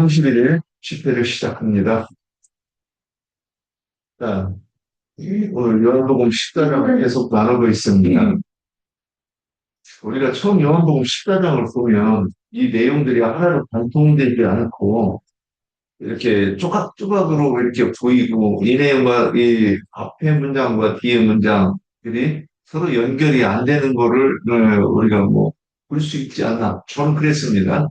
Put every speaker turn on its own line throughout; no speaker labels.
30일 집회를 시작합니다. 자, 오늘 요한복음 14장을 계속 나누고 있습니다. 우리가 처음 요한복음 14장을 보면 이 내용들이 하나로 관통되지 않고 이렇게 조각조각으로 이렇게 보이고 이 내용과 이 앞에 문장과 뒤에 문장들이 서로 연결이 안 되는 거를 우리가 뭐 볼 수 있지 않나. 저는 그랬습니다.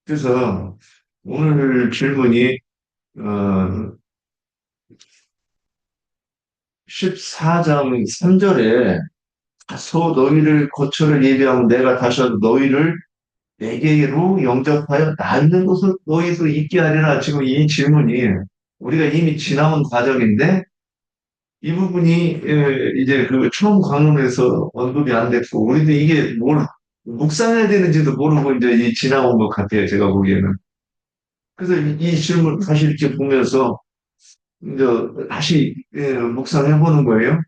그래서 오늘 질문이 어, 14장 3절에 가서 너희를 거처를 예비하고 내가 다시 와서 너희를 내게로 영접하여 낳는 것을 너희도 있게 하리라. 지금 이 질문이 우리가 이미 지나온 과정인데 이 부분이 이제 그 처음 강론에서 언급이 안 됐고 우리도 이게 뭘 묵상해야 되는지도 모르고 이제 이 지나온 것 같아요. 제가 보기에는. 그래서 이 질문 다시 이렇게 보면서 이제 다시 묵상해 보는 거예요.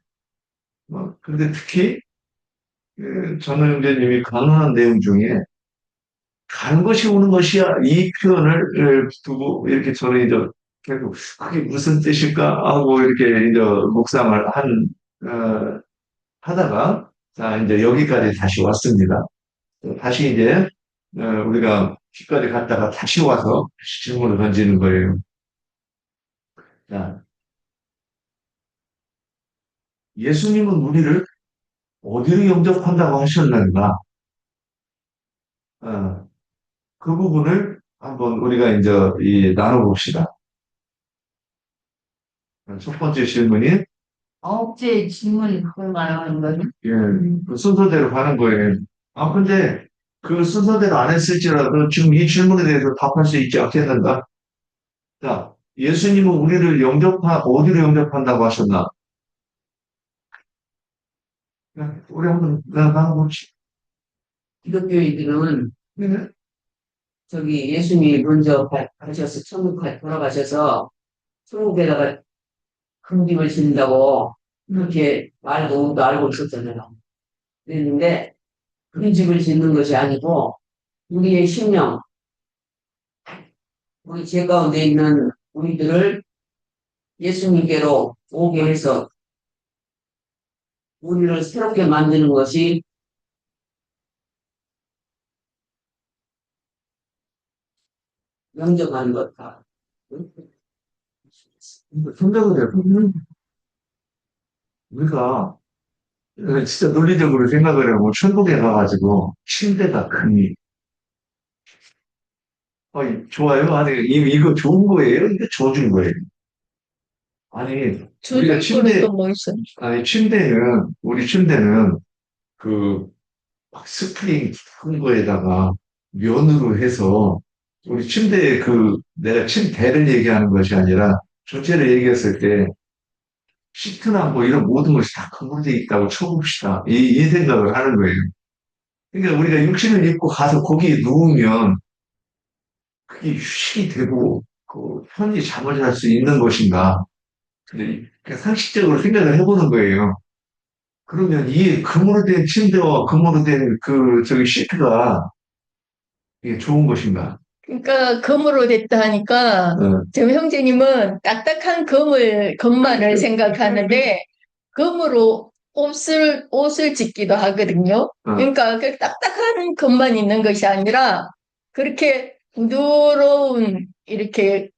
근데 특히 저는 형제님이 강론한 내용 중에 가는 것이 오는 것이야 이 표현을 두고 이렇게 저는 이제 결국 그게 무슨 뜻일까 하고 이렇게 이제 묵상을 어, 하다가 자 이제 여기까지 다시 왔습니다. 다시 이제 우리가 뒤까지 갔다가 다시 와서 질문을 던지는 거예요. 자, 예수님은 우리를 어디로 영접한다고 하셨는가? 어, 그 부분을 한번 우리가 이제 나눠봅시다. 첫 번째 질문이
어째 질문이 그걸 말하는 거니?
예, 그 순서대로 가는 거예요. 근데 그 순서대로 안 했을지라도 지금 이 질문에 대해서 답할 수 있지 않겠는가? 자, 예수님은 우리를 어디로 영접한다고 하셨나? 우리 한번 나눠봅시다.
기독교인들은
네.
저기 예수님이 먼저 가셔서 천국에 돌아가셔서 천국에다가 금집을 짓는다고 그렇게 알고 있었잖아요. 그랬는데 금집을 짓는 것이 아니고 우리의 심령, 우리 죄 가운데 있는 우리들을 예수님께로 오게 해서 우리를 새롭게 만드는 것이 영접하는 것다.
생각을 해보면 우리가 진짜 논리적으로 생각을 해보면 천국에 가가지고 침대가 크니 좋아요? 아니 이거 좋은 거예요? 이거 줘준 거예요? 아니 우리가 침대
뭐 있어?
아니 침대는 우리 침대는 그 막 스프링 큰 거에다가 면으로 해서 우리 침대에 내가 침대를 얘기하는 것이 아니라 전체를 얘기했을 때 시트나 뭐 이런 모든 것이 다 구분되어 있다고 쳐봅시다. 이 생각을 하는 거예요. 그러니까 우리가 육신을 입고 가서 거기에 누우면 그게 휴식이 되고 편히 잠을 잘 수 있는 것인가. 근데 그냥 상식적으로 생각을 해보는 거예요. 그러면 이 금으로 된 침대와 금으로 된 저기 시트가 이게 좋은 것인가?
그러니까 금으로 됐다 하니까
어,
지금 형제님은 딱딱한 금만을 생각하는데 금으로 옷을 짓기도 하거든요. 그러니까 그 딱딱한 금만 있는 것이 아니라 그렇게 부드러운 이렇게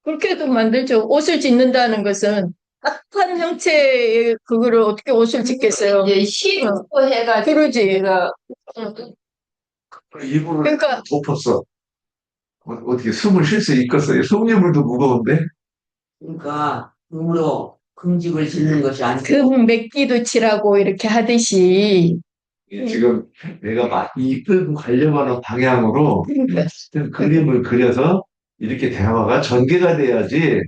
그렇게도 만들죠. 옷을 짓는다는 것은 딱딱한 형체의 그거를 어떻게 옷을 짓겠어요?
이제 시고 해가지고
그러지.
이불을
그러니까
덮었어. 어떻게 숨을 쉴 수 있겠어요? 속리물도 무거운데?
그러니까 금으로 금집을 짓는 것이 아니고
금 맥기도 칠하고 이렇게 하듯이
지금 내가 막 이끌고 가려고 하는 방향으로 그림을 그려서 이렇게 대화가 전개가 돼야지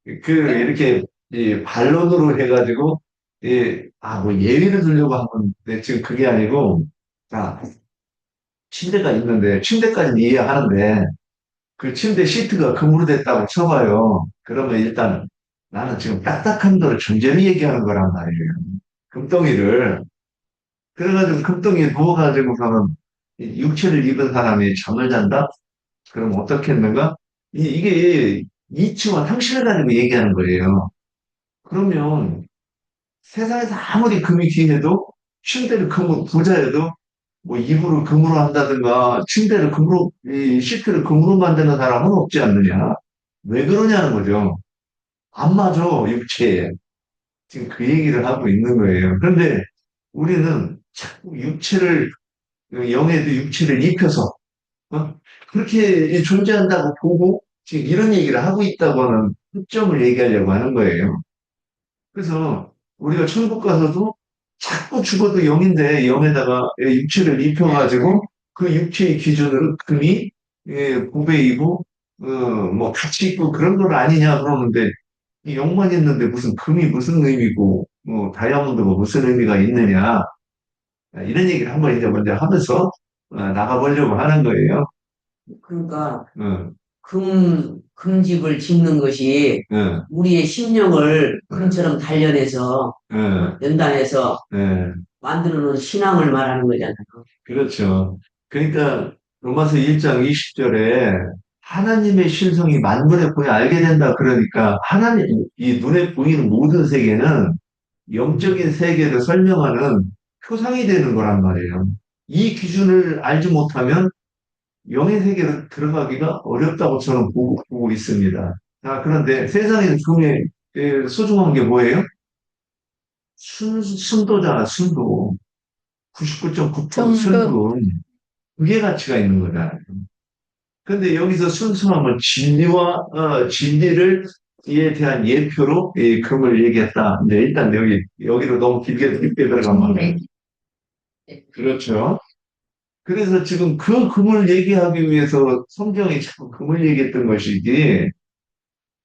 이렇게 이 반론으로 해가지고 뭐 예의를 들려고 하는데 지금 그게 아니고 자 침대가 있는데 침대까지는 이해하는데 그 침대 시트가 금으로 됐다고 쳐봐요. 그러면 일단 나는 지금 딱딱한 거를 전제로 얘기하는 거란 말이에요. 금덩이를. 그래가지고 금덩이에 누워가지고 가면 육체를 입은 사람이 잠을 잔다? 그럼 어떻게 했는가? 이게 이치와 상실을 가지고 얘기하는 거예요. 그러면 세상에서 아무리 금이 귀해도 침대를 금으로 부자여도 뭐 이불을 금으로 한다든가 침대를 금으로 이 시트를 금으로 만드는 사람은 없지 않느냐? 왜 그러냐는 거죠. 안 맞아 육체에. 지금 그 얘기를 하고 있는 거예요. 그런데 우리는 자꾸 육체를 영에도 육체를 입혀서 그렇게 존재한다고 보고 지금 이런 얘기를 하고 있다고 하는 특점을 얘기하려고 하는 거예요. 그래서 우리가 천국 가서도 자꾸 죽어도 영인데 영에다가 육체를 입혀가지고 그 육체의 기준으로 금이 고배이고 뭐 가치 있고 그런 건 아니냐 그러는데 이 영만 있는데 무슨 금이 무슨 의미고 뭐 다이아몬드가 무슨 의미가 있느냐 이런 얘기를 한번 이제 먼저 하면서 나가보려고 하는 거예요.
그러니까
어,
금집을 짓는 것이
어,
우리의 심령을 금처럼 단련해서
어,
연단해서
어.
만들어 놓은 신앙을 말하는 거잖아요.
그렇죠. 그러니까 로마서 1장 20절에 하나님의 신성이 만물에 보여 알게 된다. 그러니까 하나님, 이 눈에 보이는 모든 세계는 영적인 세계를 설명하는 표상이 되는 거란 말이에요. 이 기준을 알지 못하면 영의 세계로 들어가기가 어렵다고 저는 보고 있습니다. 자, 그런데 세상에 금의 소중한 게 뭐예요? 순도잖아, 순도. 99.9%
정금.
순도. 그게 가치가 있는 거잖아요. 근데 여기서 순수함은 진리를 이에 대한 예표로 이 금을 얘기했다. 근데 일단 여기로 너무 깊게 들어가면 그렇죠. 그래서 지금 그 금을 얘기하기 위해서 성경이 자꾸 금을 얘기했던 것이지.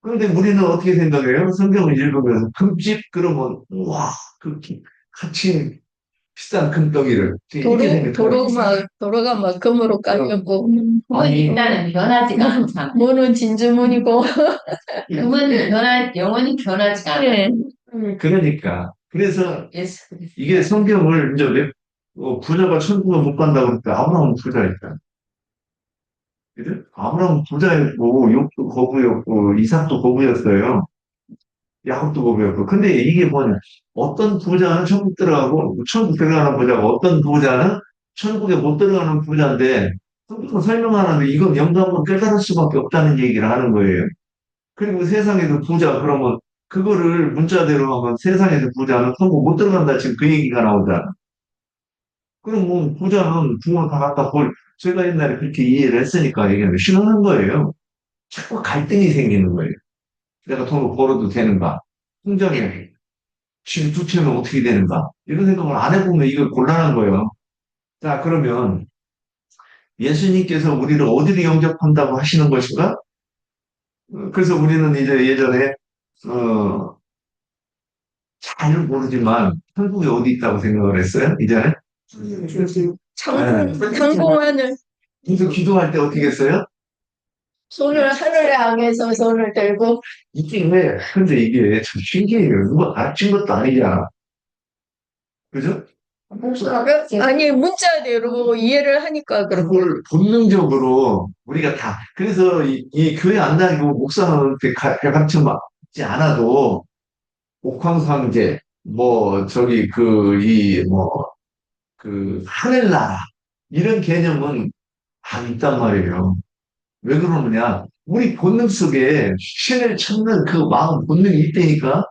그런데 우리는 어떻게 생각해요? 성경을 읽으면서 금집 그러면 우와 그 가치 비싼 금덩이를 이렇게 생각해요.
도로가 막 금으로 깔렸고,
그건
아니
일단은 변하지가 않잖아.
문은 진주문이고,
금은 영원히 변하지가 않아.
예.
그러니까 그래서
예수
이게 성경을 이제 부자가 천국을 못 간다고 그랬더니 아브라함은 부자였다. 그죠? 아브라함은 부자였고 욥도 거부였고 이삭도 거부였어요. 야곱도 거부였고. 근데 이게 뭐냐? 어떤 부자는 천국 들어가고 천국 들어가는 부자가 어떤 부자는 천국에 못 들어가는 부자인데 성경은 설명하는데 이건 영감으로 깨달을 수밖에 없다는 얘기를 하는 거예요. 그리고 세상에서 부자 그러면 그거를 문자대로 하면 세상에서 부자는 천국 못 들어간다 지금 그 얘기가 나오잖아. 그럼 뭐 부자는 부모를 다 갖다 제가 옛날에 그렇게 이해를 했으니까 얘기하는데 싫어하는 거예요. 자꾸 갈등이 생기는 거예요. 내가 돈을 벌어도 되는가? 통장에 집 두 채면 어떻게 되는가? 이런 생각을 안 해보면 이거 곤란한 거예요. 자, 그러면 예수님께서 우리를 어디로 영접한다고 하시는 것인가? 그래서 우리는 이제 예전에 어, 잘 모르지만 한국에 어디 있다고 생각을 했어요? 이제는?
창공하늘,
그래서 기도할 때 어떻게 했어요?
손을 하늘에 향해서 손을 들고,
이게 왜? 근데 이게 참 신기해요. 누가 가르친 것도 아니잖아. 그죠?
아니, 문자대로 이해를 하니까 그런 거.
그걸 본능적으로 우리가 다, 그래서 이 교회 안 다니고 목사한테 가르쳐 맞지 않아도 옥황상제, 뭐, 저기, 하늘나라, 이런 개념은 다 있단 말이에요. 왜 그러느냐? 우리 본능 속에 신을 찾는 그 마음 본능이 있다니까?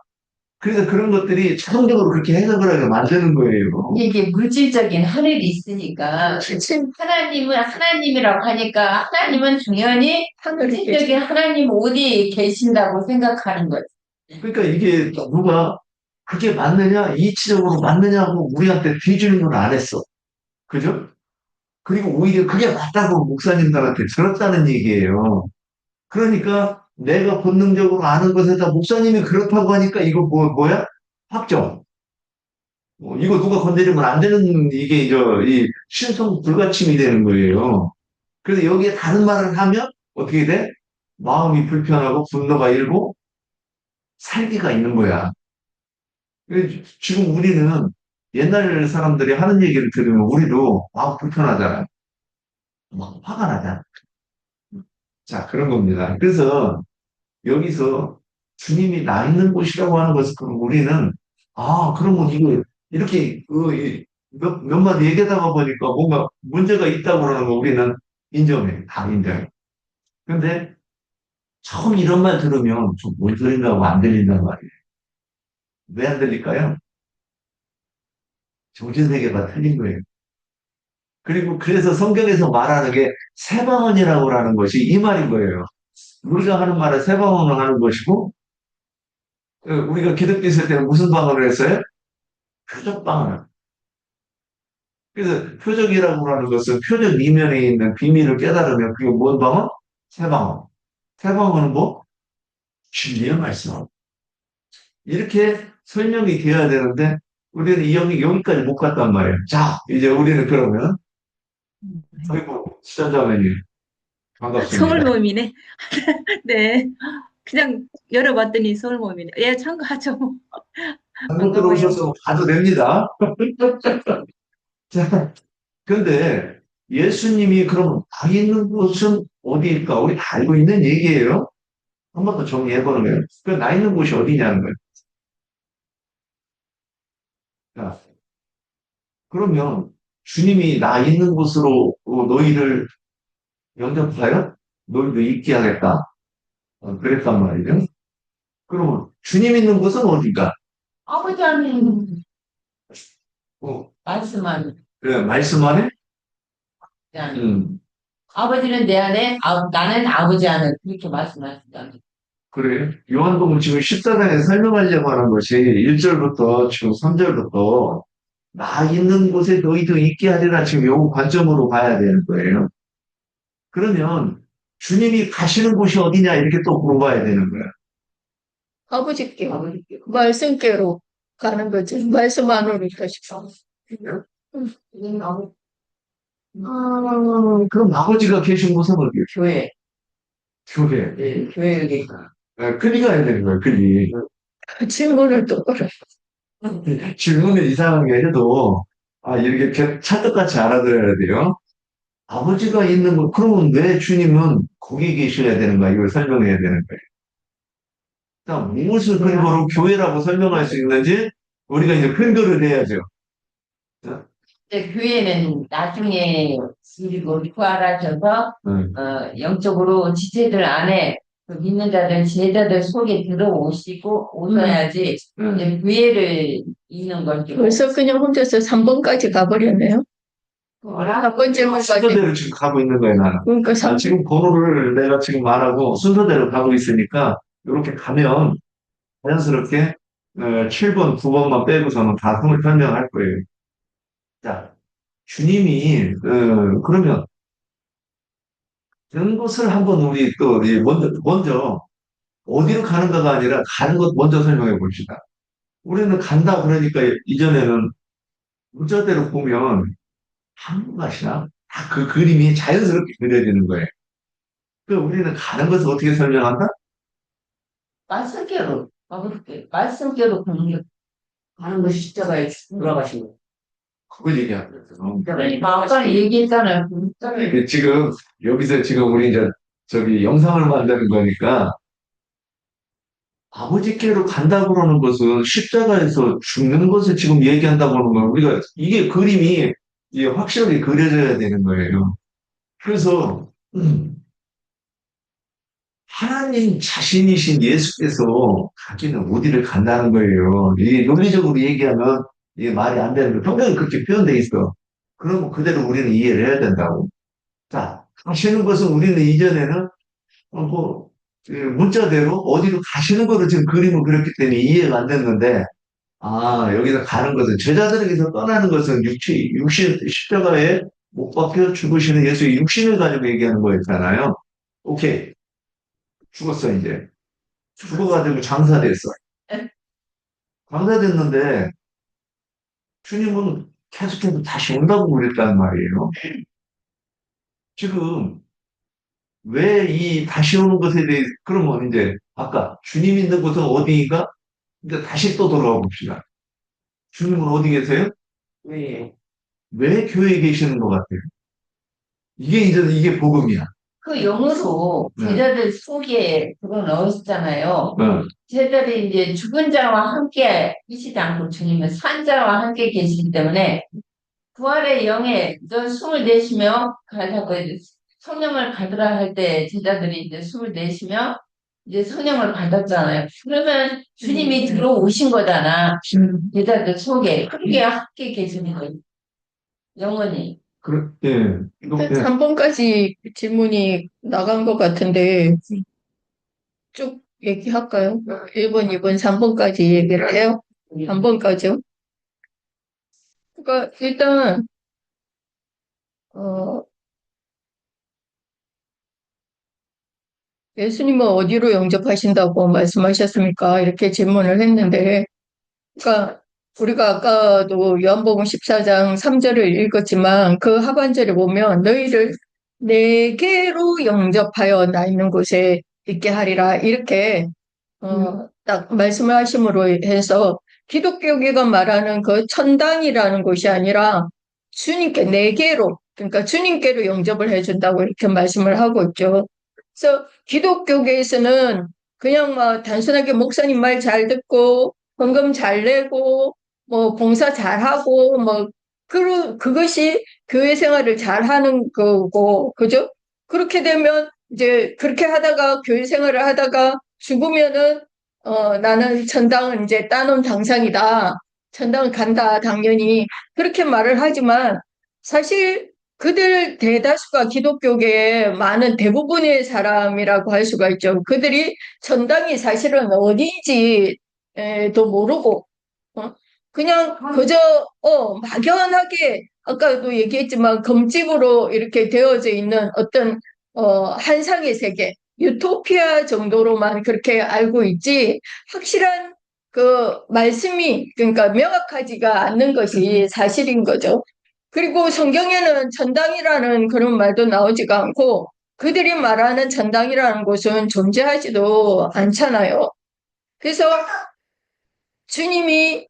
그래서 그런 것들이 자동적으로 그렇게 해석을 하게 만드는 거예요.
이게 물질적인 하늘이 있으니까
침,
하나님은 하나님이라고 하니까 하나님은 당연히
하늘이
물질적인 하나님 어디에 계신다고 생각하는 거지.
그러니까 이게 누가 그게 맞느냐, 이치적으로 맞느냐고 우리한테 뒤질문을 안 했어. 그죠? 그리고 오히려 그게 맞다고 목사님들한테 들었다는 얘기예요. 그러니까 내가 본능적으로 아는 것에다 목사님이 그렇다고 하니까 이거 뭐야? 확정. 이거 누가 건드리면 안 되는 이게 이 신성 불가침이 되는 거예요. 그래서 여기에 다른 말을 하면 어떻게 돼? 마음이 불편하고 분노가 일고 살기가 있는 거야. 지금 우리는 옛날 사람들이 하는 얘기를 들으면 우리도 마음 불편하잖아. 막 화가 나잖아. 자, 그런 겁니다. 그래서 여기서 주님이 나 있는 곳이라고 하는 것을 그럼 우리는 그러면 이거 이렇게 몇 마디 얘기하다가 보니까 뭔가 문제가 있다고 그러는 거 우리는 인정해. 다 인정해. 근데 처음 이런 말 들으면 좀 뭘 들린다고 안 들린단 말이에요. 왜 안 들릴까요? 정신세계가 틀린 거예요. 그리고 그래서 성경에서 말하는 게 세방언이라고 하는 것이 이 말인 거예요. 우리가 하는 말은 세방언을 하는 것이고 우리가 기독교 있을 때는 무슨 방언을 했어요? 표적 방언. 그래서 표적이라고 하는 것은 표적 이면에 있는 비밀을 깨달으면 그게 뭔 방언? 세방언. 세방언은 뭐? 진리의 말씀. 이렇게 설명이 되어야 되는데 우리는 여기까지 못 갔단 말이에요. 자, 이제 우리는 그러면 아이고 시청자매님
서울
반갑습니다.
모임이네. 네. 그냥 열어봤더니 서울 모임이네. 예, 참가하죠.
한국
반가워요.
들어오셔서 가도 됩니다. 자, 근데 예수님이 그럼 가 있는 곳은 어디일까? 우리 다 알고 있는 얘기예요. 한 번 더 정리해보는 거예요. 그 나 있는 곳이 어디냐는 거예요. 자, 그러면 주님이 나 있는 곳으로 너희를 영접하여 너희도 있게 하겠다. 그랬단 말이죠. 그러면 주님 있는 곳은 어디가?
아버지 하는
어,
말씀하는
그래, 말씀 안에?
게 아니고.
음,
아버지는 내 안에, 나는 아버지 안에 그렇게 말씀하신다.
그래. 요한복음 지금 14장에 설명하려고 하는 것이 1절부터 지금 3절부터 나 있는 곳에 너희도 있게 하리라 지금 요 관점으로 봐야 되는 거예요. 그러면 주님이 가시는 곳이 어디냐 이렇게 또 물어봐야 되는 거야.
아버지께,
아버지께.
말씀께로 가는 거지. 말씀 안으로 가시고.
그럼 아버지가 계신 곳은 어디예요?
교회,
교회.
교회를 계시다.
클리 가야 되는 거야, 클리.
질문을 똑바로.
질문을 이상하게 해도, 이렇게 찰떡같이 알아들어야 돼요. 아버지가 있는 곳, 그러면 왜 주님은 거기 계셔야 되는가? 이걸 설명해야 되는 거예요. 자, 무엇을 근거로 교회라고 설명할 수 있는지 우리가 이제 근거를 내야죠. 자,
근데 교회는 나중에 그리고 부활하셔서
음,
영적으로 지체들 안에 그 믿는 자들, 제자들 속에 들어오시고 오셔야지
음.
이제 교회를 잇는 거죠.
벌써 그냥 혼자서 3번까지 가버렸네요.
뭐라?
4번 질문까지.
순서대로 지금 가고 있는 거예요, 나는.
그러니까
지금 번호를 내가 지금 말하고 순서대로 가고 있으니까 이렇게 가면 자연스럽게 7번, 9번만 빼고서는 다 설명할 거예요. 자, 주님이 그러면 그런 것을 한번 우리 또 먼저 어디로 가는가가 아니라 가는 것 먼저 설명해 봅시다. 우리는 간다 그러니까 이전에는 문자대로 보면 한국 맛이나 다 그 그림이 자연스럽게 그려지는 거예요. 그 우리는 가는 것을 어떻게 설명한다?
말씀께로 아버지께 말씀께로 가는 것이 십자가에 돌아가신 거예요.
그걸 얘기하는 거죠.
그러니까 아까 얘기했잖아요.
지금 여기서 지금 우리 이제 저기 영상을 만드는 거니까 아버지께로 간다고 그러는 것은 십자가에서 죽는 것을 지금 얘기한다고 하는 거예요. 우리가 이게 그림이 이게 확실하게 그려져야 되는 거예요. 그래서 하나님 자신이신 예수께서 가기는 어디를 간다는 거예요. 이게 논리적으로 얘기하면 이게 말이 안 되는 거예요. 성경이 그렇게 표현돼 있어. 그러면 그대로 우리는 이해를 해야 된다고. 자, 가시는 것은 우리는 이전에는 그 문자대로 어디로 가시는 거를 지금 그림을 그렸기 때문에 이해가 안 됐는데, 여기서 가는 것은, 제자들에게서 떠나는 것은 십자가에 못 박혀 죽으시는 예수의 육신을 가지고 얘기하는 거였잖아요. 오케이. 죽었어, 이제. 죽어가지고 장사됐어. 장사됐는데, 주님은 계속해서 다시 온다고 그랬단 말이에요. 지금, 왜 이 다시 오는 것에 대해, 그러면 이제, 아까 주님 있는 곳은 어디인가? 그러니까 다시 또 돌아가 봅시다. 주님은 어디 계세요?
왜?
왜 교회에 계시는 것 같아요? 이게 복음이야.
그 영으로
네.
제자들 속에 그거 넣으셨잖아요.
네.
제자들이 이제 죽은 자와 함께 계시지 않고 주님은 산 자와 함께 계시기 때문에 부활의 영에 저 숨을 내쉬며 가다가 이제 성령을 받으라 할 때 제자들이 이제 숨을 내쉬며 이제 성령을 받았잖아요. 그러면 주님이 들어오신 거잖아. 제자들 속에 그렇게 함께 계시는 거예요. 영원히.
예. 이거, 예.
3번까지 질문이 나간 것 같은데, 쭉 얘기할까요? 1번, 2번, 3번까지 얘기를 해요? 3번까지요? 그러니까, 일단, 어, 예수님은 어디로 영접하신다고 말씀하셨습니까? 이렇게 질문을 했는데, 그러니까, 우리가 아까도 요한복음 14장 3절을 읽었지만, 그 하반절에 보면, 너희를 내게로 영접하여 나 있는 곳에 있게 하리라. 이렇게 딱 말씀을 하심으로 해서 기독교계가 말하는 그 천당이라는 곳이 아니라 주님께 내게로, 그러니까 주님께로 영접을 해준다고 이렇게 말씀을 하고 있죠. 그래서 기독교계에서는 그냥 막 단순하게 목사님 말 잘 듣고 헌금 잘 내고 뭐 봉사 잘하고 뭐 그것이 교회 생활을 잘하는 거고, 그죠? 그렇게 되면 이제 그렇게 하다가 교회 생활을 하다가 죽으면은 나는 천당은 이제 따놓은 당상이다. 천당은 간다, 당연히. 그렇게 말을 하지만 사실 그들 대다수가 기독교계의 많은 대부분의 사람이라고 할 수가 있죠. 그들이 천당이 사실은 어디인지도 모르고, 어? 그냥 그저, 막연하게, 아까도 얘기했지만, 검집으로 이렇게 되어져 있는 어떤, 한상의 세계, 유토피아 정도로만 그렇게 알고 있지, 확실한 그 말씀이, 그러니까 명확하지가 않는 것이 사실인 거죠. 그리고 성경에는 천당이라는 그런 말도 나오지가 않고, 그들이 말하는 천당이라는 곳은 존재하지도 않잖아요. 그래서 주님이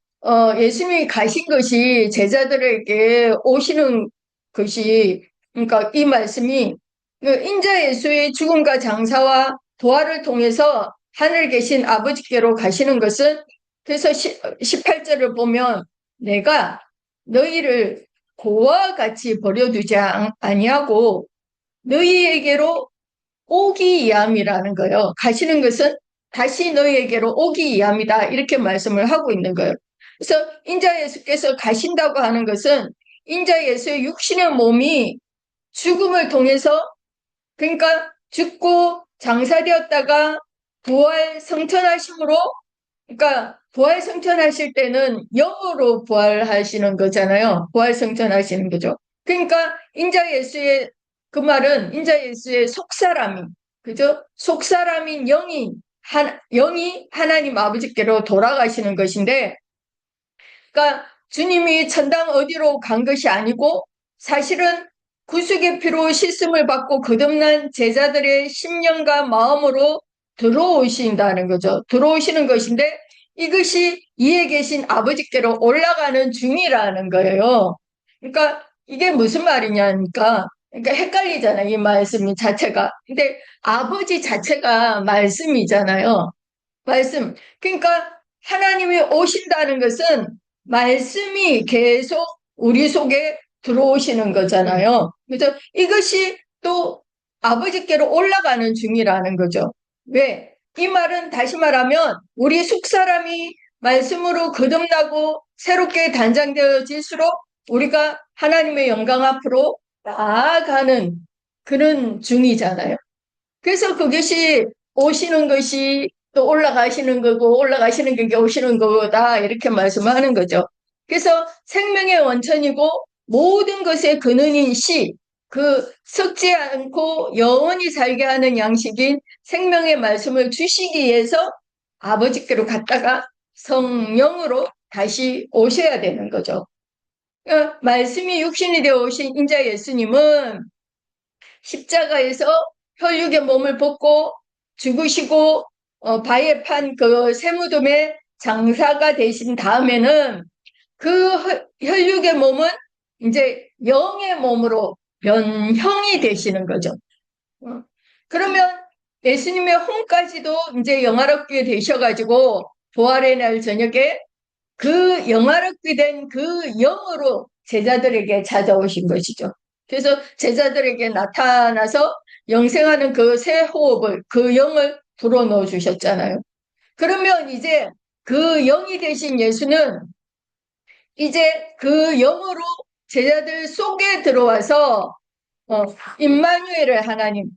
예수님이 가신 것이 제자들에게 오시는 것이 그러니까 이 말씀이 그 인자 예수의 죽음과 장사와 도하를 통해서 하늘 계신 아버지께로 가시는 것은 그래서 18절을 보면 내가 너희를 고와 같이 버려두지 아니하고 너희에게로 오기 이함이라는 거예요. 가시는 것은 다시 너희에게로 오기 이함이다. 이렇게 말씀을 하고 있는 거예요. 그래서 인자 예수께서 가신다고 하는 것은 인자 예수의 육신의 몸이 죽음을 통해서 그러니까 죽고 장사되었다가 부활 성천하심으로 그러니까 부활 성천하실 때는 영으로 부활하시는 거잖아요. 부활 성천하시는 거죠. 그러니까 인자 예수의 그 말은 인자 예수의 속사람이 그죠? 속사람인 영이 하나님 아버지께로 돌아가시는 것인데 그러니까 주님이 천당 어디로 간 것이 아니고 사실은 구속의 피로 씻음을 받고 거듭난 제자들의 심령과 마음으로 들어오신다는 거죠. 들어오시는 것인데 이것이 이에 계신 아버지께로 올라가는 중이라는 거예요. 그러니까 이게 무슨 말이냐니까 그러니까 헷갈리잖아요. 이 말씀 자체가. 근데 아버지 자체가 말씀이잖아요. 말씀. 그러니까 하나님이 오신다는 것은 말씀이 계속 우리 속에 들어오시는 거잖아요. 그래서 이것이 또 아버지께로 올라가는 중이라는 거죠. 왜? 이 말은 다시 말하면 우리 속사람이 말씀으로 거듭나고 새롭게 단장되어질수록 우리가 하나님의 영광 앞으로 나아가는 그런 중이잖아요. 그래서 그것이 오시는 것이 또 올라가시는 거고 올라가시는 게 오시는 거다 이렇게 말씀하는 거죠. 그래서 생명의 원천이고 모든 것의 근원인 시, 그 썩지 않고 영원히 살게 하는 양식인 생명의 말씀을 주시기 위해서 아버지께로 갔다가 성령으로 다시 오셔야 되는 거죠. 그러니까 말씀이 육신이 되어 오신 인자 예수님은 십자가에서 혈육의 몸을 벗고 죽으시고 바위에 판 그 쇠무덤의 장사가 되신 다음에는 그 혈육의 몸은 이제 영의 몸으로 변형이 되시는 거죠. 어. 그러면 예수님의 혼까지도 이제 영화롭게 되셔가지고 부활의 날 저녁에 그 영화롭게 된 그 영으로 제자들에게 찾아오신 것이죠. 그래서 제자들에게 나타나서 영생하는 그 새 호흡을, 그 영을 불어넣어 주셨잖아요. 그러면 이제 그 영이 되신 예수는 이제 그 영으로 제자들 속에 들어와서 임마누엘을 하나님,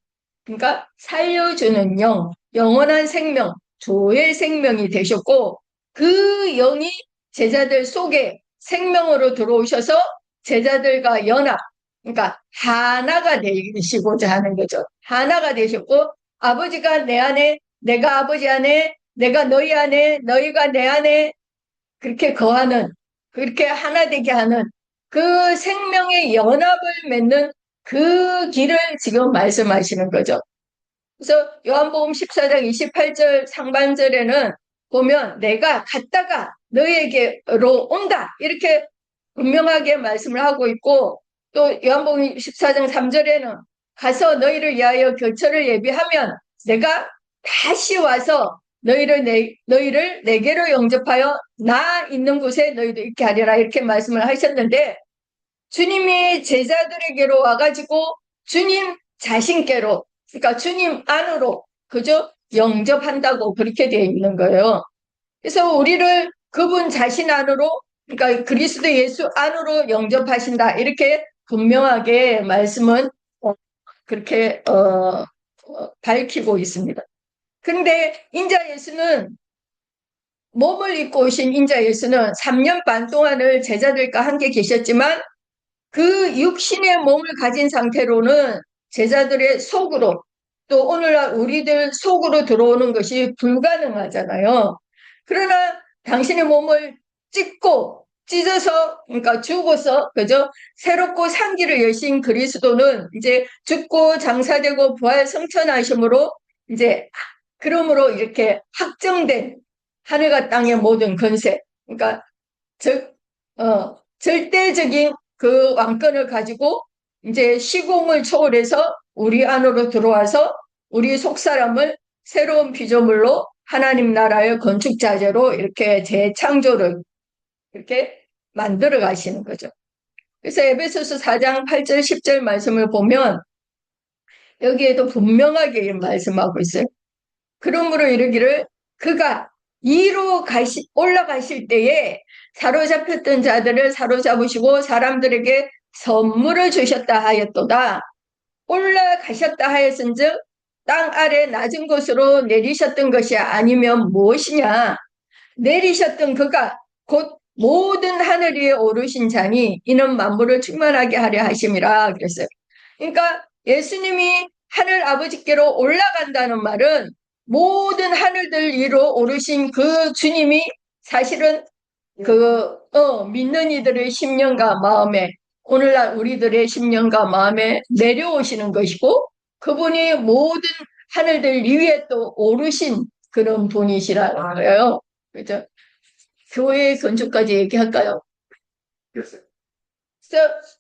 그러니까 살려주는 영, 영원한 생명, 조의 생명이 되셨고 그 영이 제자들 속에 생명으로 들어오셔서 제자들과 연합, 그러니까 하나가 되시고자 하는 거죠. 하나가 되셨고 아버지가 내 안에, 내가 아버지 안에, 내가 너희 안에, 너희가 내 안에 그렇게 거하는, 그렇게 하나 되게 하는 그 생명의 연합을 맺는 그 길을 지금 말씀하시는 거죠. 그래서 요한복음 14장 28절 상반절에는 보면 내가 갔다가 너희에게로 온다 이렇게 분명하게 말씀을 하고 있고, 또 요한복음 14장 3절에는 가서 너희를 위하여 교처를 예비하면 내가 다시 와서 너희를 내게로 영접하여 나 있는 곳에 너희도 있게 하리라 이렇게 말씀을 하셨는데, 주님이 제자들에게로 와가지고 주님 자신께로, 그러니까 주님 안으로 그저 영접한다고 그렇게 되어 있는 거예요. 그래서 우리를 그분 자신 안으로, 그러니까 그리스도 예수 안으로 영접하신다 이렇게 분명하게 말씀은 그렇게 밝히고 있습니다. 그런데 인자 예수는, 몸을 입고 오신 인자 예수는 3년 반 동안을 제자들과 함께 계셨지만 그 육신의 몸을 가진 상태로는 제자들의 속으로, 또 오늘날 우리들 속으로 들어오는 것이 불가능하잖아요. 그러나 당신의 몸을 찢어서, 그러니까 죽어서, 그죠? 새롭고 상기를 여신 그리스도는 이제 죽고 장사되고 부활 성천하심으로 이제 그러므로 이렇게 확정된 하늘과 땅의 모든 권세, 그러니까 절대적인 그 왕권을 가지고 이제 시공을 초월해서 우리 안으로 들어와서 우리 속사람을 새로운 피조물로 하나님 나라의 건축자재로 이렇게 재창조를 이렇게 만들어 가시는 거죠. 그래서 에베소서 4장 8절 10절 말씀을 보면 여기에도 분명하게 말씀하고 있어요. 그러므로 이르기를 그가 이로 올라가실 때에 사로잡혔던 자들을 사로잡으시고 사람들에게 선물을 주셨다 하였도다. 올라가셨다 하였은즉 땅 아래 낮은 곳으로 내리셨던 것이 아니면 무엇이냐. 내리셨던 그가 곧 모든 하늘 위에 오르신 자니 이는 만물을 충만하게 하려 하심이라 그랬어요. 그러니까 예수님이 하늘 아버지께로 올라간다는 말은 모든 하늘들 위로 오르신 그 주님이 사실은 믿는 이들의 심령과 마음에, 오늘날 우리들의 심령과 마음에 내려오시는 것이고, 그분이 모든 하늘들 위에 또 오르신 그런 분이시라는 거예요. 그죠? 교회의 건축까지 얘기할까요? 그래서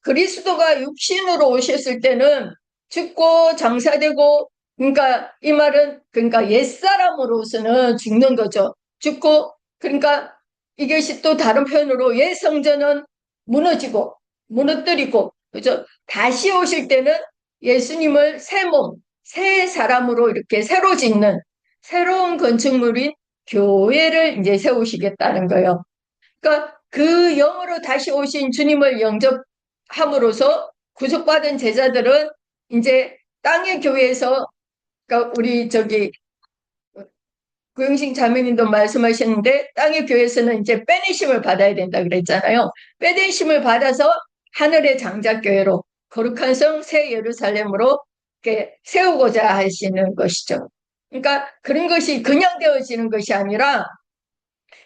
그리스도가 육신으로 오셨을 때는 죽고 장사되고, 그러니까 이 말은 그러니까 옛사람으로서는 죽는 거죠. 죽고, 그러니까 이것이 또 다른 표현으로 옛 성전은 무너뜨리고, 그죠? 다시 오실 때는 예수님을 새 몸, 새 사람으로 이렇게 새로 짓는 새로운 건축물인 교회를 이제 세우시겠다는 거예요. 그러니까 그 영으로 다시 오신 주님을 영접함으로써 구속받은 제자들은 이제 땅의 교회에서, 그러니까 우리 구영식 자매님도 말씀하셨는데 땅의 교회에서는 이제 빼내심을 받아야 된다 그랬잖아요. 빼내심을 받아서 하늘의 장자교회로 거룩한 성 새 예루살렘으로 이렇게 세우고자 하시는 것이죠. 그러니까 그런 것이 그냥 되어지는 것이 아니라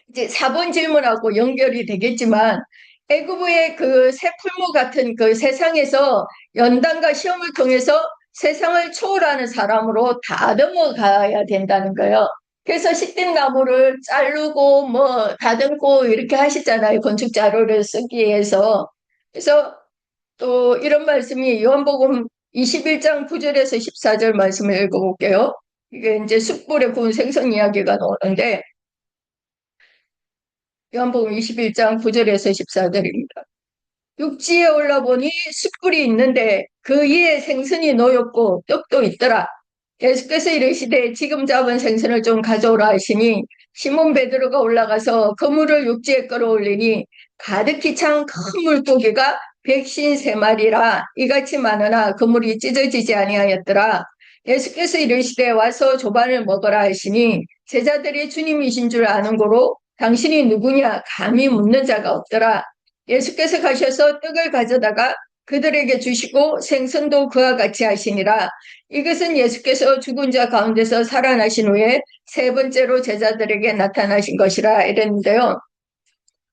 이제 4번 질문하고 연결이 되겠지만 애굽의 그 새 풀무 같은 그 세상에서 연단과 시험을 통해서 세상을 초월하는 사람으로 다듬어 가야 된다는 거예요. 그래서 시든 나무를 자르고 뭐 다듬고 이렇게 하시잖아요. 건축 자료를 쓰기 위해서. 그래서 또 이런 말씀이 요한복음 21장 9절에서 14절 말씀을 읽어볼게요. 이게 이제 숯불에 구운 생선 이야기가 나오는데, 요한복음 21장 9절에서 14절입니다. 육지에 올라보니 숯불이 있는데 그 위에 생선이 놓였고 떡도 있더라. 예수께서 이르시되 지금 잡은 생선을 좀 가져오라 하시니 시몬 베드로가 올라가서 그물을 육지에 끌어올리니 가득히 찬 큰 물고기가 153마리라 이같이 많으나 그물이 찢어지지 아니하였더라. 예수께서 이르시되 와서 조반을 먹어라 하시니 제자들이 주님이신 줄 아는 고로 당신이 누구냐 감히 묻는 자가 없더라. 예수께서 가셔서 떡을 가져다가 그들에게 주시고 생선도 그와 같이 하시니라. 이것은 예수께서 죽은 자 가운데서 살아나신 후에 세 번째로 제자들에게 나타나신 것이라 이랬는데요.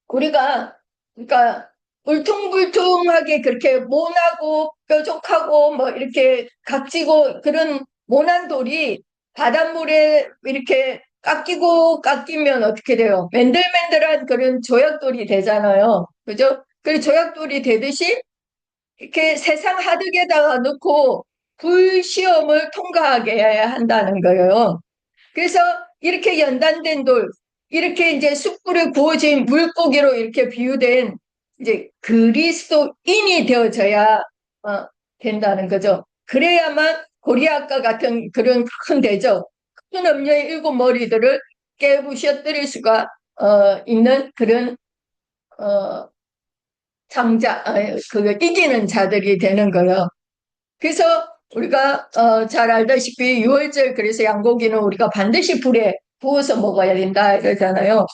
우리가 그러니까 울퉁불퉁하게 그렇게 모나고 뾰족하고 뭐 이렇게 각지고 그런 모난 돌이 바닷물에 이렇게 깎이면 어떻게 돼요? 맨들맨들한 그런 조약돌이 되잖아요. 그죠? 그 조약돌이 되듯이 이렇게 세상 하득에다가 넣고 불시험을 통과하게 한다는 거예요. 그래서 이렇게 연단된 돌, 이렇게 이제 숯불에 구워진 물고기로 이렇게 비유된 이제 그리스도인이 되어져야 된다는 거죠. 그래야만 고리앗과 같은 그런 큰 대적, 큰 음녀의 7머리들을 깨부셔뜨릴 수가 있는 그런 장자, 그 이기는 자들이 되는 거예요. 그래서 우리가 잘 알다시피 6월절 그래서 양고기는 우리가 반드시 불에 구워서 먹어야 된다 이러잖아요.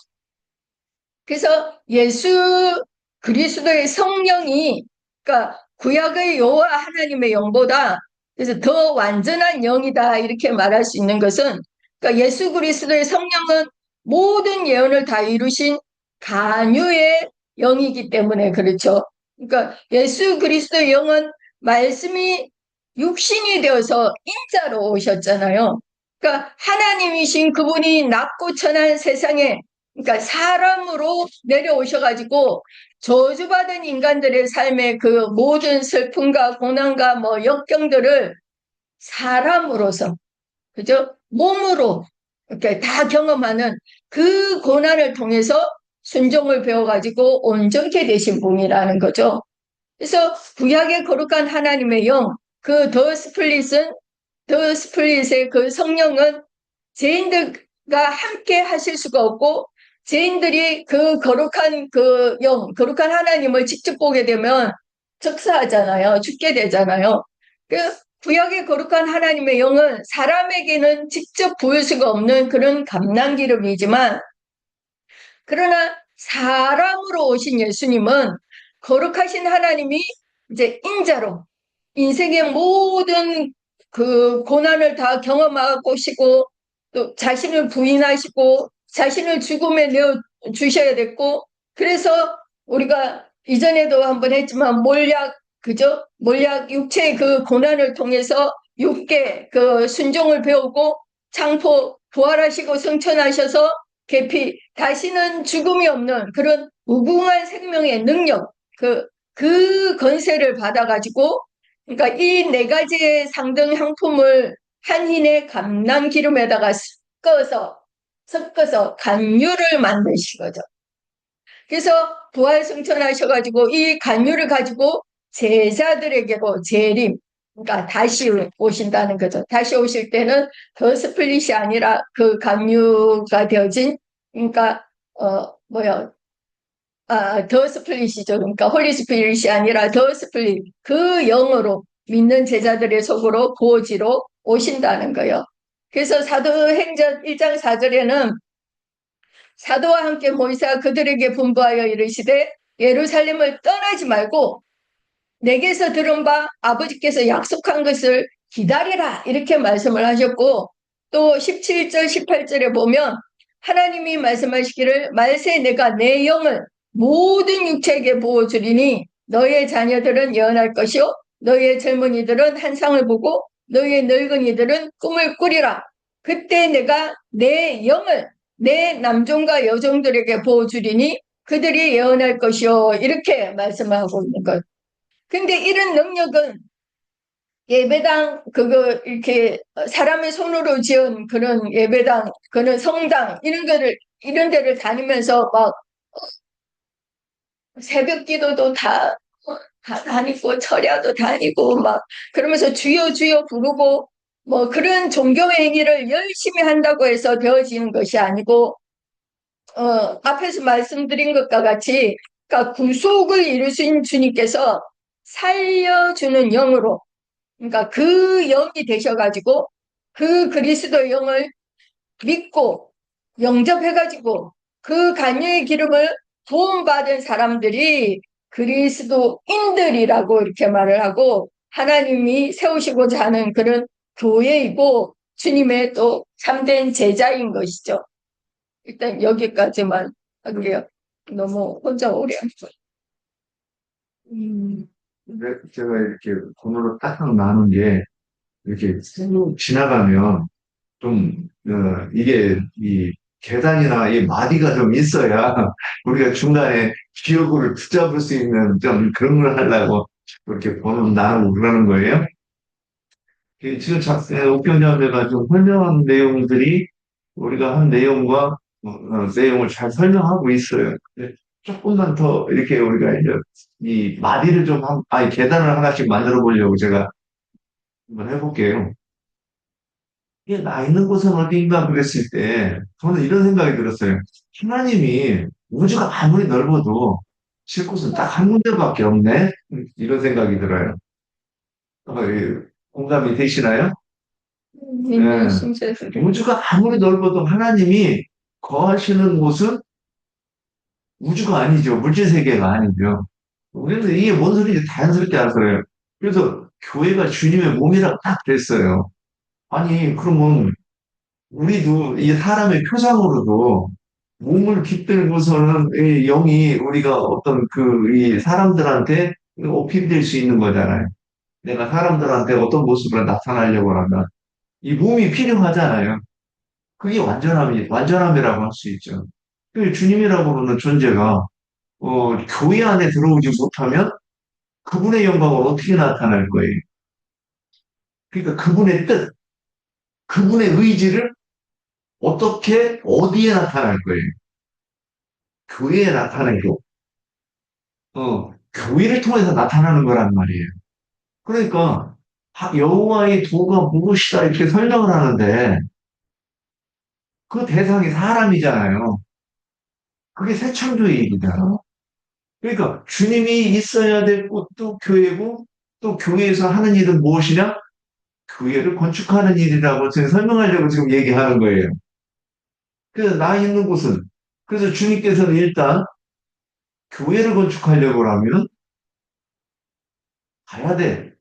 그래서 예수 그리스도의 성령이 그러니까 구약의 여호와 하나님의 영보다 그래서 더 완전한 영이다 이렇게 말할 수 있는 것은 그러니까 예수 그리스도의 성령은 모든 예언을 다 이루신 간유의 영이기 때문에 그렇죠. 그러니까 예수 그리스도의 영은 말씀이 육신이 되어서 인자로 오셨잖아요. 그러니까 하나님이신 그분이 낮고 천한 세상에 그러니까 사람으로 내려오셔가지고 저주받은 인간들의 삶의 그 모든 슬픔과 고난과 뭐 역경들을 사람으로서 그죠? 몸으로 이렇게 다 경험하는 그 고난을 통해서 순종을 배워가지고 온전케 되신 분이라는 거죠. 그래서 구약의 거룩한 하나님의 영, 그 더 스플릿의 그 성령은 죄인들과 함께 하실 수가 없고 죄인들이 그 거룩한 그 영, 거룩한 하나님을 직접 보게 되면 즉사하잖아요. 죽게 되잖아요. 그 구약의 거룩한 하나님의 영은 사람에게는 직접 보일 수가 없는 그런 감람기름이지만 그러나 사람으로 오신 예수님은 거룩하신 하나님이 이제 인자로 인생의 모든 그 고난을 다 경험하시고 또 자신을 부인하시고 자신을 죽음에 내어 주셔야 됐고 그래서 우리가 이전에도 한번 했지만 그죠? 몰약 육체의 그 고난을 통해서 육계 그 순종을 배우고 창포 부활하시고 승천하셔서 계피 다시는 죽음이 없는 그런 무궁한 생명의 능력 그 건세를 받아가지고 그러니까 이 네 가지의 상등 향품을 한 흰의 감람 기름에다가 섞어서 간유를 만드신 거죠. 그래서 부활 승천하셔가지고 이 간유를 가지고 제자들에게로 재림, 그러니까 다시 오신다는 거죠. 다시 오실 때는 더 스플릿이 아니라 그 간유가 되어진, 그러니까 더 스플릿이죠. 그러니까 홀리 스피릿이 아니라 더 스플릿, 그 영으로 믿는 제자들의 속으로 부어지러 오신다는 거예요. 그래서 사도행전 1장 4절에는 사도와 함께 모이사 그들에게 분부하여 이르시되 예루살렘을 떠나지 말고 내게서 들은 바 아버지께서 약속한 것을 기다리라 이렇게 말씀을 하셨고 또 17절 18절에 보면 하나님이 말씀하시기를 말세 내가 내 영을 모든 육체에게 부어주리니 너의 자녀들은 예언할 것이요 너의 젊은이들은 환상을 보고 너의 늙은이들은 꿈을 꾸리라. 그때 내가 내 영을 내 남종과 여종들에게 부어주리니 그들이 예언할 것이요 이렇게 말씀하고 있는 것. 근데 이런 능력은 예배당, 그거, 이렇게, 사람의 손으로 지은 그런 예배당, 그런 성당, 이런 데를 다니면서 막, 새벽 기도도 다 다니고, 철야도 다니고, 막, 그러면서 주여, 주여 부르고, 뭐, 그런 종교 행위를 열심히 한다고 해서 되어지는 것이 아니고, 앞에서 말씀드린 것과 같이, 그러니까 구속을 이루신 주님께서 살려주는 영으로, 그러니까 그 영이 되셔가지고 그 그리스도 영을 믿고 영접해가지고 그 간유의 기름을 부음받은 사람들이 그리스도인들이라고 이렇게 말을 하고 하나님이 세우시고자 하는 그런 교회이고 주님의 또 참된 제자인 것이죠. 일단 여기까지만 할게요. 너무 혼자 오래 한 거.
근데 제가 이렇게 번호로 딱딱 나눈 게, 이렇게 쭉 지나가면, 좀, 이게, 이 계단이나 이 마디가 좀 있어야 우리가 중간에 기억을 붙잡을 수 있는 좀 그런 걸 하려고 이렇게 번호 나누고 그러는 거예요. 지금 옥경자매가 좀 설명한 내용들이 우리가 한 내용과 내용을 잘 설명하고 있어요. 근데 조금만 더 이렇게 우리가 이제 이 마디를 좀 아니 계단을 하나씩 만들어 보려고 제가 한번 해볼게요. 이게 나 있는 곳은 어디인가 그랬을 때 저는 이런 생각이 들었어요. 하나님이 우주가 아무리 넓어도 쉴 곳은 딱 한 군데밖에 없네. 이런 생각이 들어요. 이 공감이 되시나요?
있는
예.
신세들이.
우주가 아무리 넓어도 하나님이 거하시는 곳은 우주가 아니죠. 물질 세계가 아니죠. 우리는 이게 뭔 소리인지 자연스럽게 알아요. 그래서 교회가 주님의 몸이라고 딱 됐어요. 아니, 그러면 우리도 이 사람의 표상으로도 몸을 깃들고서는 이 영이 우리가 어떤 이 사람들한테 어필될 수 있는 거잖아요. 내가 사람들한테 어떤 모습으로 나타나려고 하면 이 몸이 필요하잖아요. 그게 완전함이라고 할 수 있죠. 그 주님이라고 하는 존재가, 교회 안에 들어오지 못하면 그분의 영광을 어떻게 나타날 거예요? 그러니까 그분의 뜻, 그분의 의지를 어떻게, 어디에 나타날 거예요? 교회에 나타내고, 교회를 통해서 나타나는 거란 말이에요. 그러니까, 여호와의 도가 무엇이다 이렇게 설명을 하는데, 그 대상이 사람이잖아요. 그게 새 창조의 얘기잖아. 그러니까 주님이 있어야 될 곳도 교회고 또 교회에서 하는 일은 무엇이냐? 교회를 건축하는 일이라고 지금 설명하려고 지금 얘기하는 거예요. 그래서 나 있는 곳은 그래서 주님께서는 일단 교회를 건축하려고 하면 가야 돼.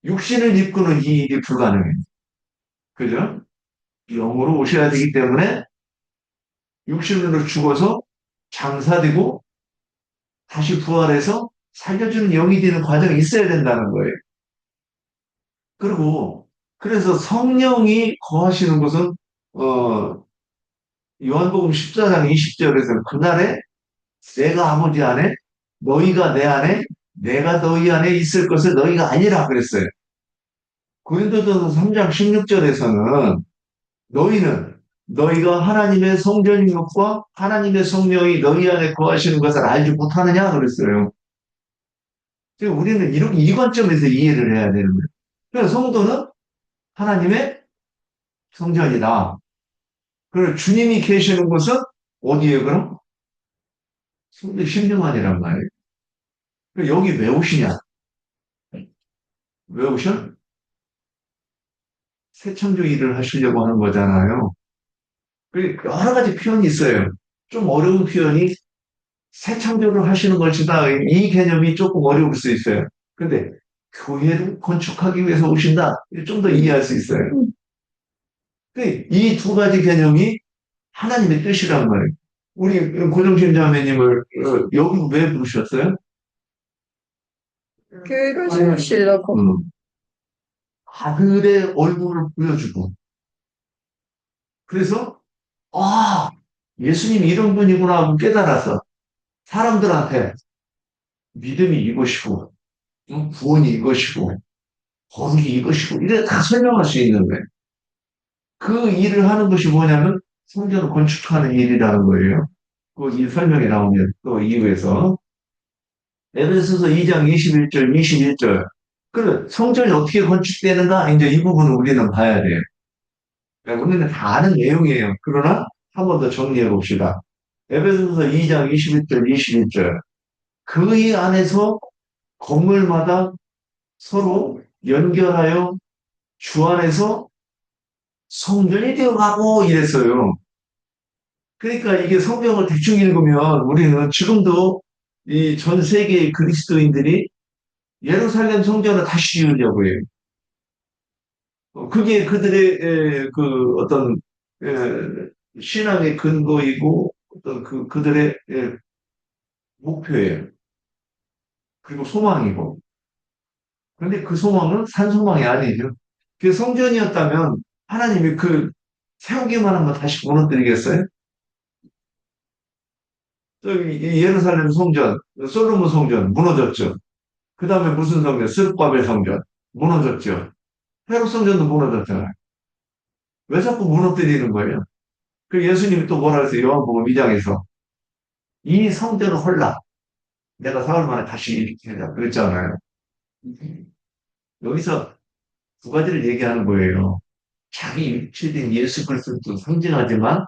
육신을 입고는 이 일이 불가능해. 그죠? 영으로 오셔야 되기 때문에 육신으로 죽어서 장사되고 다시 부활해서 살려주는 영이 되는 과정이 있어야 된다는 거예요. 그리고 그래서 성령이 거하시는 곳은 어, 요한복음 14장 20절에서 그날에 내가 아버지 안에 너희가 내 안에 내가 너희 안에 있을 것을 너희가 아니라 그랬어요. 고린도전서 3장 16절에서는 너희는 너희가 하나님의 성전인 것과 하나님의 성령이 너희 안에 거하시는 것을 알지 못하느냐 그랬어요. 지금 우리는 이렇게 이 관점에서 이해를 해야 되는 거예요. 그래서 성도는 하나님의 성전이다. 그리고 주님이 계시는 곳은 어디에 그럼? 성도 심령안이란 말이에요. 여기 왜 오시냐? 왜 오셔? 새 창조 일을 하시려고 하는 거잖아요. 여러 가지 표현이 있어요. 좀 어려운 표현이 새 창조를 하시는 것이다. 이 개념이 조금 어려울 수 있어요. 근데 교회를 건축하기 위해서 오신다. 좀 더 이해할 수 있어요. 이 두 가지 개념이 하나님의 뜻이란 말이에요. 우리 고정신 자매님을 여기 왜 부르셨어요?
교회를 세우시려고.
아들의 얼굴을 보여주고. 그래서, 아, 예수님이 이런 분이구나 하고 깨달아서 사람들한테 믿음이 이것이고, 구원이 이것이고, 거룩이 이것이고, 이래 다 설명할 수 있는 거예요. 그 일을 하는 것이 뭐냐면 성전을 건축하는 일이라는 거예요. 그 이 설명이 나오면 또 이후에서 에베소서 2장 21절, 21절. 그래, 성전이 어떻게 건축되는가? 이제 이 부분을 우리는 봐야 돼요. 그러니까 우리는 다 아는 내용이에요. 그러나 한 번 더 정리해 봅시다. 에베소서 2장 21절, 21절. 그 안에서 건물마다 서로 연결하여 주 안에서 성전이 되어가고 이랬어요. 그러니까 이게 성경을 대충 읽으면 우리는 지금도 이 전 세계의 그리스도인들이 예루살렘 성전을 다시 지으려고 해요. 그게 그들의 그 어떤 신앙의 근거이고 어떤 그들의 목표예요. 그리고 소망이고. 그런데 그 소망은 산 소망이 아니죠. 그 성전이었다면 하나님이 그 세우기만 하면 다시 무너뜨리겠어요? 저기 이 예루살렘 성전, 솔로몬 성전 무너졌죠. 그 다음에 무슨 성전? 스룹바벨 성전 무너졌죠. 헤롯 성전도 무너졌잖아요. 왜 자꾸 무너뜨리는 거예요? 그 예수님이 또 뭐라 그랬어요? 요한복음 2장에서 이 성전을 헐라. 내가 사흘 만에 다시 일으키자. 그랬잖아요. 여기서 두 가지를 얘기하는 거예요. 자기 일체된 예수 그리스도도 상징하지만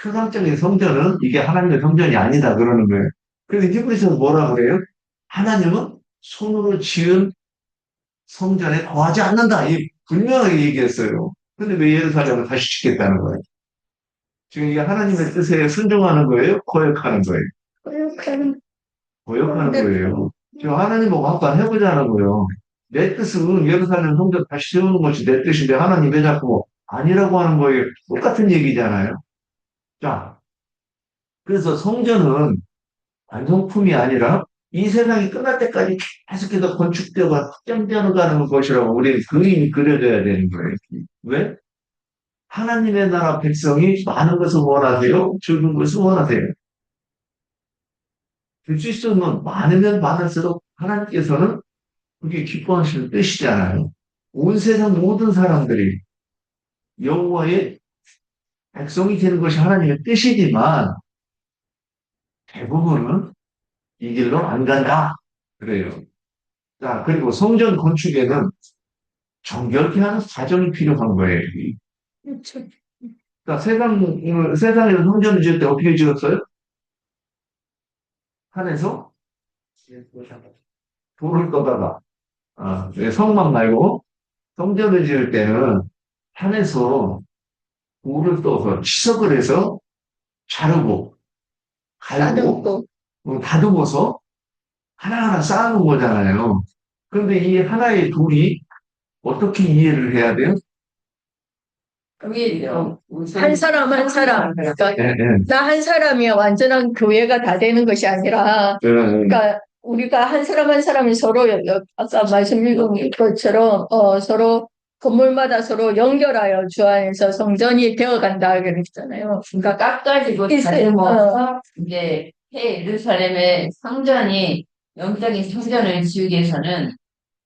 표상적인 성전은 이게 하나님의 성전이 아니다 그러는 거예요. 그래서 히브리서는 뭐라 그래요? 하나님은 손으로 지은 성전에 거하지 않는다. 이 분명하게 얘기했어요. 근데 왜 예루살렘을 다시 짓겠다는 거예요? 지금 이게 하나님의 뜻에 순종하는 거예요? 거역하는 거예요? 거역하는 거예요. 지금 하나님하고 한번 해보자는 거예요. 내 뜻은 예루살렘 성전 다시 세우는 것이 내 뜻인데 하나님 왜 자꾸 아니라고 하는 거예요? 똑같은 얘기잖아요. 자, 그래서 성전은 완성품이 아니라 이 세상이 끝날 때까지 계속해서 건축되고 확장되어 가는 것이라고 우리는 그림이 그려져야 되는 거예요. 왜? 하나님의 나라 백성이 많은 것을 원하세요? 적은 것을 원하세요? 될 수 있으면 많으면 많을수록 하나님께서는 그게 기뻐하시는 뜻이잖아요. 온 세상 모든 사람들이 여호와의 백성이 되는 것이 하나님의 뜻이지만 대부분은 이 길로 안 간다. 그래요. 자, 그리고 성전 건축에는 정결케 하는 과정이 필요한 거예요. 자, 세상에서 성전을 지을 때 어떻게 지었어요? 산에서 돌을 떠다가, 성막 말고 성전을 지을 때는 산에서 돌을 떠서 치석을 해서 자르고, 갈고,
나도
다듬어서 하나하나 쌓아놓은 거잖아요. 그런데 이 하나의 돌이 어떻게 이해를 해야 돼요?
그게
한 사람 한 사람, 그러니까
예, 예.
나 한 사람이 완전한 교회가 다 되는 것이 아니라, 그러니까 우리가 한 사람 한 사람이 서로 아까 말씀 읽은 것처럼 서로 건물마다 서로 연결하여 주 안에서 성전이 되어간다 그랬잖아요. 그러니까
깎아지고 다듬어서 이제 예루살렘의 성전이 영적인 성전을 지우기 위해서는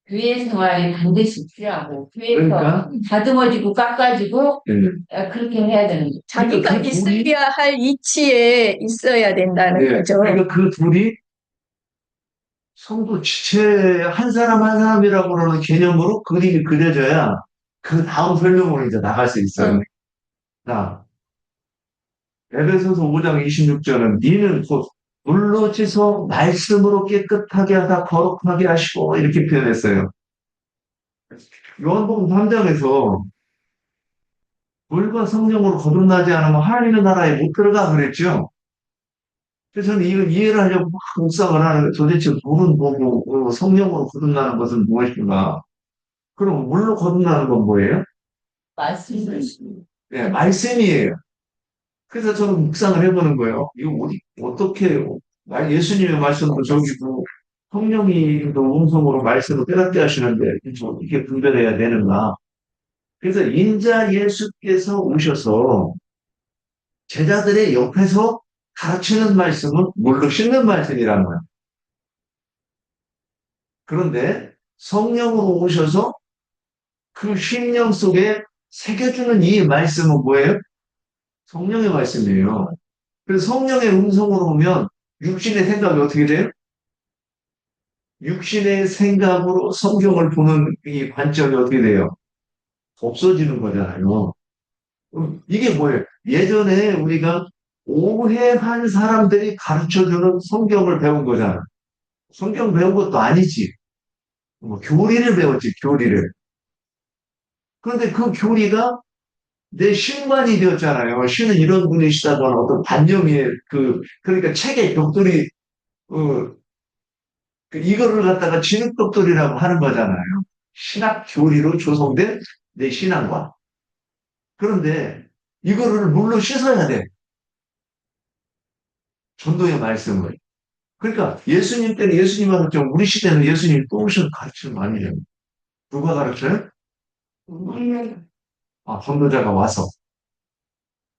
교회 생활이 반드시 필요하고 교회에서
그러니까,
다듬어지고 깎아지고
예.
그렇게 해야 되는 거죠.
자기가
그러니까 그 둘이-
있어야 할 위치에 있어야 된다는
예,
거죠.
그러니까 그 둘이 성도 지체 한 사람 한 사람이라고 하는 개념으로 그림이 그려져야 그 다음 설명으로 이제 나갈 수 있어요. 자, 에베소서 5장 26절은 니는 곧 물로 씻어 말씀으로 깨끗하게 하다 거룩하게 하시고 이렇게 표현했어요. 요한복음 3장에서 물과 성령으로 거듭나지 않으면 하나님의 나라에 못 들어가 그랬죠. 그래서 저는 이걸 이해를 하려고 막 묵상을 하는데 도대체 물은 뭐고 성령으로 거듭나는 것은 무엇인가? 그럼 물로 거듭나는 건 뭐예요?
말씀을
네, 말씀이에요. 그래서 저는 묵상을 해보는 거예요. 이거 어떻게 예수님의 말씀도 저기고 성령이도 음성으로 말씀을 깨닫게 하시는데 어떻게 분별해야 되는가? 그래서 인자 예수께서 오셔서 제자들의 옆에서 가르치는 말씀은 물로 씻는 말씀이라는 거예요. 그런데 성령으로 오셔서 그 심령 속에 새겨주는 이 말씀은 뭐예요? 성령의 말씀이에요. 그래서 성령의 음성으로 보면 육신의 생각이 어떻게 돼요? 육신의 생각으로 성경을 보는 이 관점이 어떻게 돼요? 없어지는 거잖아요. 이게 뭐예요? 예전에 우리가 오해한 사람들이 가르쳐주는 성경을 배운 거잖아. 성경 배운 것도 아니지. 뭐 교리를 배웠지, 교리를. 그런데 그 교리가 내 신관이 되었잖아요. 신은 이런 분이시다거나 어떤 반영의 그러니까 책의 벽돌이, 어, 이거를 갖다가 진흙벽돌이라고 하는 거잖아요. 신학 교리로 조성된 내 신앙과. 그런데 이거를 물로 씻어야 돼. 전도의 말씀을. 그러니까 예수님 때는 예수님 가르쳐, 우리 시대는 예수님 또 오셔서 가르치는 거 아니에요. 누가 가르쳐요? 전도자가 와서.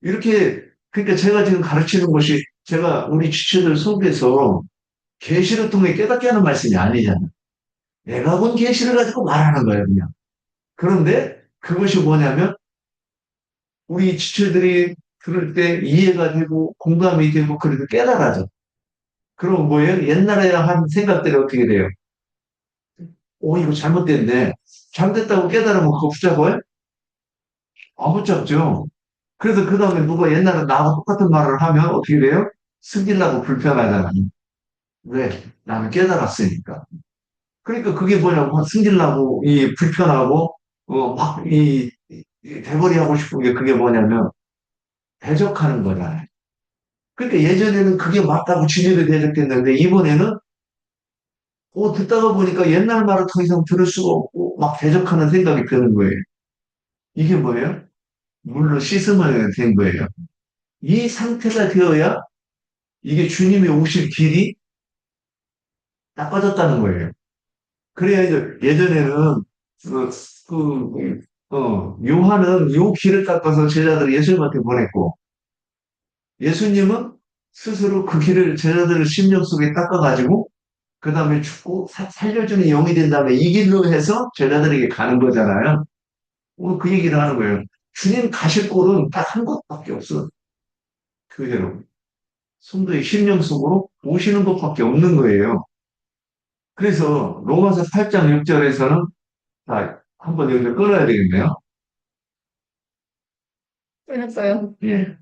이렇게, 그러니까 제가 지금 가르치는 것이 제가 우리 지체들 속에서 계시를 통해 깨닫게 하는 말씀이 아니잖아요. 내가 본 계시를 가지고 말하는 거예요, 그냥. 그런데 그것이 뭐냐면 우리 지체들이 들을 때 이해가 되고 공감이 되고 그래도 깨달아져. 그럼 뭐예요? 옛날에 한 생각들이 어떻게 돼요? 이거 잘못됐네. 잘못됐다고 깨달으면 그거 붙잡아요? 안 붙잡죠. 그래서 그 다음에 누가 옛날에 나하고 똑같은 말을 하면 어떻게 돼요? 승질나고 불편하잖아요. 왜? 나는 깨달았으니까. 그러니까 그게 뭐냐고, 승질나고, 불편하고, 대벌이 하고 싶은 게 그게 뭐냐면, 대적하는 거잖아요. 그러니까 예전에는 그게 맞다고 진리를 대적했는데, 이번에는, 듣다가 보니까 옛날 말을 더 이상 들을 수가 없고, 막 대적하는 생각이 드는 거예요. 이게 뭐예요? 물로 씻으면 된 거예요. 이 상태가 되어야 이게 주님이 오실 길이 닦아졌다는 거예요. 그래야 이제 예전에는 요한은 요 길을 닦아서 제자들을 예수님한테 보냈고 예수님은 스스로 그 길을 제자들을 심령 속에 닦아가지고 그 다음에 죽고 살려주는 영이 된 다음에 이 길로 해서 제자들에게 가는 거잖아요. 오늘 그 얘기를 하는 거예요. 주님 가실 곳은 딱 한 곳밖에 없어. 그대로. 성도의 심령 속으로 오시는 것밖에 없는 거예요. 그래서 로마서 8장 6절에서는 한번 여기서 끊어야 되겠네요.
그러니까요.
예.